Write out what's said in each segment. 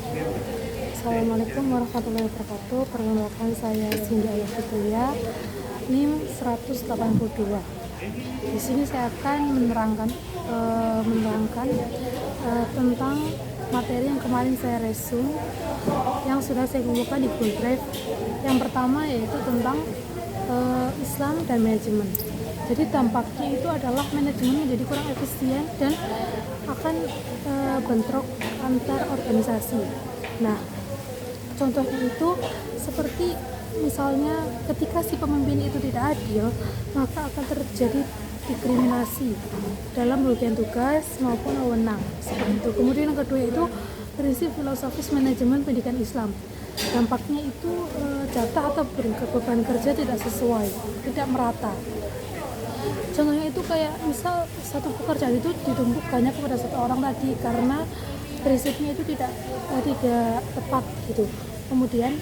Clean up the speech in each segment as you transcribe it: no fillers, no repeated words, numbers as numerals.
Assalamualaikum warahmatullahi wabarakatuh. Perkenalkan saya Cindy Ayu Fitria, NIM 182. Di sini saya akan menerangkan tentang materi yang kemarin saya resume yang sudah saya kumpulkan di Google Drive. Yang pertama yaitu tentang Islam dan manajemen. Jadi dampaknya itu adalah manajemen menjadi kurang efisien dan akan bentrok antar organisasi. Nah, contohnya itu seperti misalnya ketika si pemimpin itu tidak adil, maka akan terjadi diskriminasi dalam pembagian tugas maupun wewenang seperti itu. Kemudian yang kedua itu prinsip filosofis manajemen pendidikan Islam. Dampaknya itu jatah atau beban kerja tidak sesuai, tidak merata. Contohnya itu kayak misal satu pekerjaan itu ditumpuk banyak kepada satu orang tadi karena prinsipnya itu tidak tepat gitu. Kemudian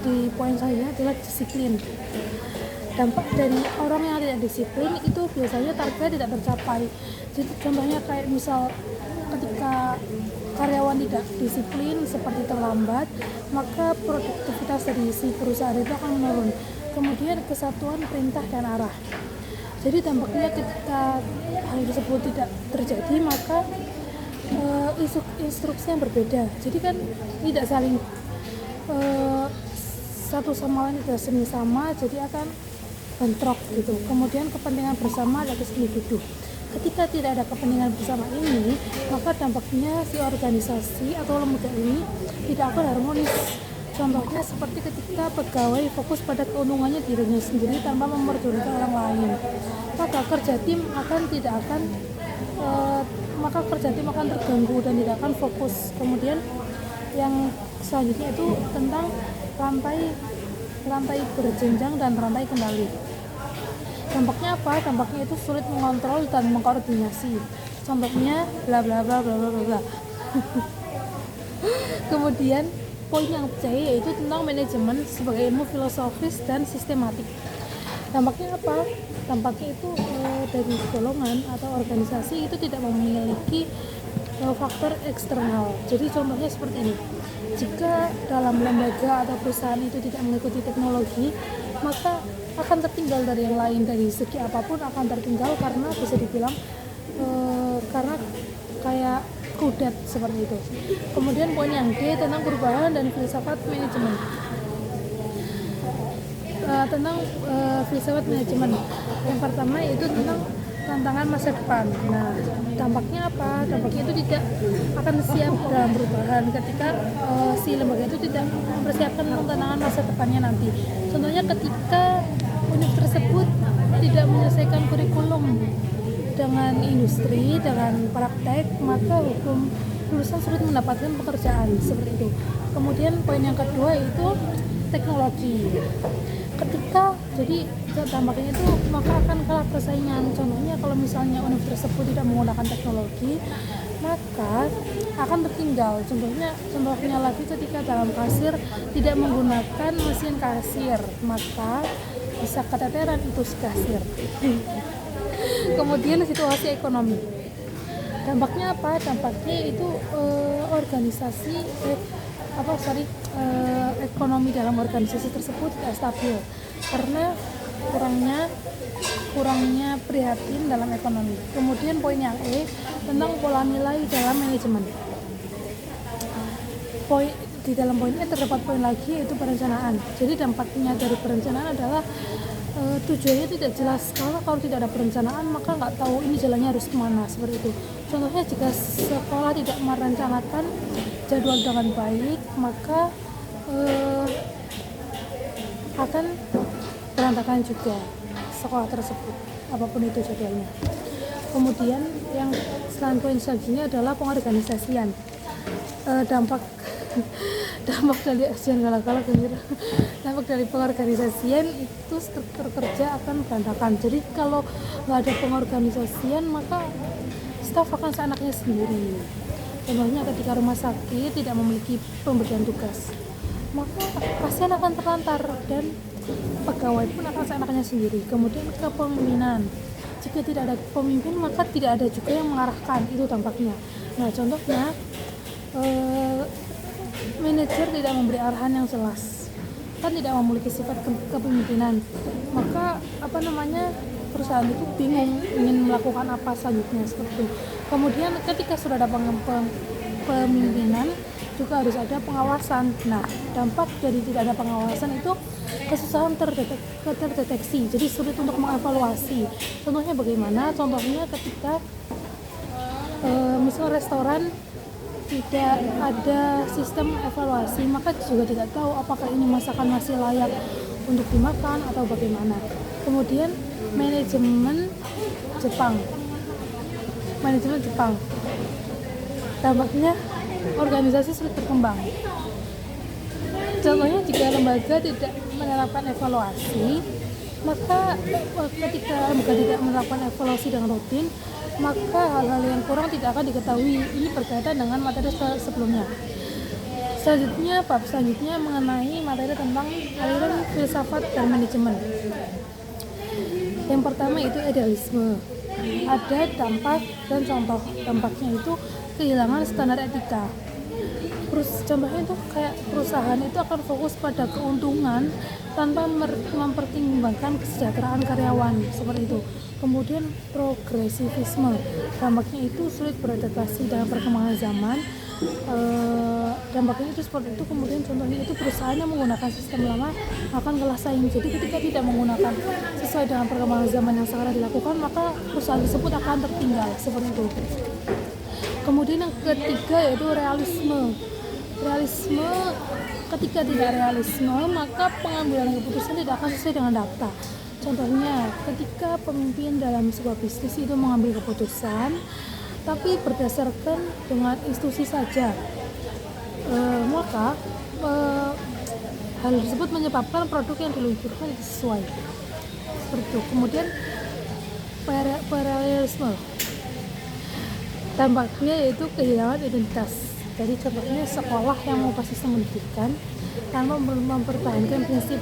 di poin selanjutnya adalah disiplin. Dampak dari orang yang tidak disiplin itu biasanya targetnya tidak tercapai. Jadi contohnya kayak misal ketika karyawan tidak disiplin seperti terlambat, maka produktivitas dari si perusahaan itu akan menurun. Kemudian kesatuan perintah dan arah. Jadi dampaknya ketika hal tersebut tidak terjadi, maka instruksi yang berbeda. Jadi kan tidak saling satu sama lain tidak sama, jadi akan bentrok gitu. Kemudian kepentingan bersama dari individu. Ketika tidak ada kepentingan bersama ini, maka dampaknya si organisasi atau lembaga ini tidak akan harmonis. Contohnya seperti ketika pegawai fokus pada keuntungannya dirinya sendiri tanpa memperdulikan orang lain, maka kerja tim akan terganggu dan tidak akan fokus. Kemudian yang selanjutnya itu tentang rantai berjenjang dan rantai kendali. Dampaknya apa? Dampaknya itu sulit mengontrol dan mengkoordinasi. Contohnya bla bla bla bla bla bla. Kemudian poin yang ketiga yaitu tentang manajemen sebagai ilmu filosofis dan sistematik. Dampaknya apa? Dampaknya itu dari golongan atau organisasi itu tidak memiliki faktor eksternal. Jadi contohnya seperti ini. Jika dalam lembaga atau perusahaan itu tidak mengikuti teknologi, maka akan tertinggal dari yang lain. Dari segi apapun akan tertinggal karena bisa dibilang karena kayak kudet seperti itu. Kemudian poin yang D tentang perubahan dan filsafat manajemen. Tentang filsafat manajemen. Yang pertama yaitu tentang tantangan masa depan. Nah, dampaknya apa? Dampaknya itu tidak akan siap dalam perubahan ketika si lembaga itu tidak mempersiapkan tentang tantangan masa depannya nanti. Contohnya ketika univ tersebut tidak menyelesaikan kurikulum dengan industri, dengan praktek, maka lulusan sulit mendapatkan pekerjaan seperti itu. Kemudian poin yang kedua itu teknologi. Ketika jadi dampaknya itu maka akan kalah persaingan. Contohnya kalau misalnya univ tersebut tidak menggunakan teknologi, maka akan tertinggal. Contohnya lagi ketika dalam kasir tidak menggunakan mesin kasir, maka bisa keteteran itu si kasir. Kemudian situasi ekonomi. Dampaknya apa? Dampaknya itu ekonomi dalam organisasi tersebut tidak stabil karena kurangnya prihatin dalam ekonomi. Kemudian poin yang E tentang pola nilai dalam manajemen. Di dalam poin E terdapat poin lagi yaitu perencanaan. Jadi dampaknya dari perencanaan adalah tujuannya tidak jelas. Kalau tidak ada perencanaan maka nggak tahu ini jalannya harus kemana seperti itu. Contohnya jika sekolah tidak merencanakan jadwal dengan baik, maka akan berantakan juga sekolah tersebut apapun itu jadwalnya. Kemudian yang poin selanjutnya adalah pengorganisasian. Dampak dari pengorganisasian itu struktur kerja akan berantakan. Jadi kalau nggak ada pengorganisasian maka staf akan seenaknya sendiri. Contohnya ketika rumah sakit tidak memiliki pembagian tugas, maka pasien akan terlantar dan pegawai pun akan seenaknya sendiri. Kemudian kepemimpinan. Jika tidak ada pemimpin maka tidak ada juga yang mengarahkan, itu dampaknya. Nah, contohnya manajer tidak memberi arahan yang jelas, kan tidak memiliki sifat kepemimpinan, maka perusahaan itu bingung ingin melakukan apa selanjutnya seperti itu. Kemudian ketika sudah ada pemimpinan juga harus ada pengawasan. Nah, dampak dari tidak ada pengawasan itu kesusahan terdeteksi, jadi sulit untuk mengevaluasi. Contohnya bagaimana? Contohnya ketika misal restoran tidak ada sistem evaluasi, maka juga tidak tahu apakah ini masakan masih layak untuk dimakan atau bagaimana. Kemudian manajemen Jepang, dampaknya organisasi sulit berkembang. Contohnya jika lembaga tidak menerapkan evaluasi, maka ketika lembaga tidak menerapkan evaluasi dengan rutin, maka hal-hal yang kurang tidak akan diketahui. Ini berkaitan dengan materi sebelumnya. Bab selanjutnya mengenai materi tentang aliran filsafat dan manajemen. Yang pertama itu idealisme. Ada dampak dan contoh. Dampaknya itu kehilangan standar etika. Contohnya itu kayak perusahaan itu akan fokus pada keuntungan tanpa mempertimbangkan kesejahteraan karyawan, seperti itu. Kemudian progresivisme, dampaknya itu sulit beradaptasi dalam perkembangan zaman. Dampaknya itu seperti itu. Kemudian contohnya itu perusahaan yang menggunakan sistem lama akan kalah saing. Jadi ketika tidak menggunakan sesuai dengan perkembangan zaman yang sekarang dilakukan, maka perusahaan tersebut akan tertinggal, seperti itu. Kemudian yang ketiga yaitu realisme. Ketika tidak realisme, maka pengambilan keputusan tidak akan sesuai dengan data. Contohnya, ketika pemimpin dalam sebuah bisnis itu mengambil keputusan, tapi berdasarkan dengan institusi saja, maka hal tersebut menyebabkan produk yang diluncurkan tidak sesuai. Seperti itu. Kemudian paralelisme, dampaknya yaitu kehilangan identitas. Jadi contohnya sekolah yang mengubah sistem pendidikan tanpa mempertahankan prinsip,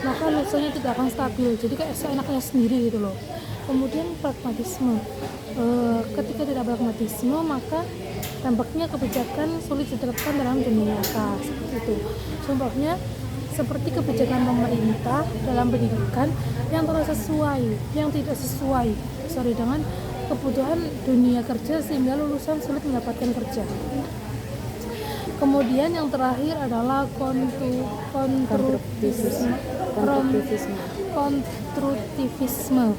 maka lulusnya tidak akan stabil, jadi kayak seenaknya sendiri gitu loh. Kemudian pragmatisme, ketika tidak pragmatisme, maka dampaknya kebijakan sulit diterapkan dalam dunia nyata, seperti itu. Contohnya seperti kebijakan pemerintah dalam pendidikan yang tidak sesuai dengan kebutuhan dunia kerja, sehingga lulusan sulit mendapatkan kerja. Kemudian yang terakhir adalah konstruktivisme.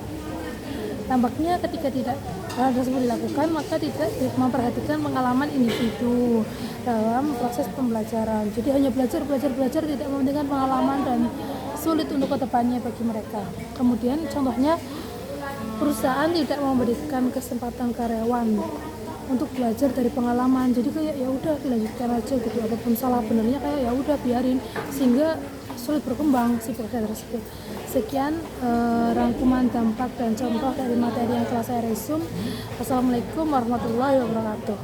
Dampaknya ketika tidak hal tersebut dilakukan, maka tidak memperhatikan pengalaman individu dalam proses pembelajaran. Jadi hanya belajar, tidak mementingkan pengalaman dan sulit untuk kedepannya bagi mereka. Kemudian contohnya perusahaan tidak memberikan kesempatan karyawan untuk belajar dari pengalaman, jadi kayak ya udah dilanjutkan aja gitu, apapun salah benernya kayak ya udah biarin, sehingga sulit berkembang si pekerja tersebut. Sekian rangkuman dampak dan contoh dari materi yang telah saya resume. Wassalamualaikum warahmatullahi wabarakatuh.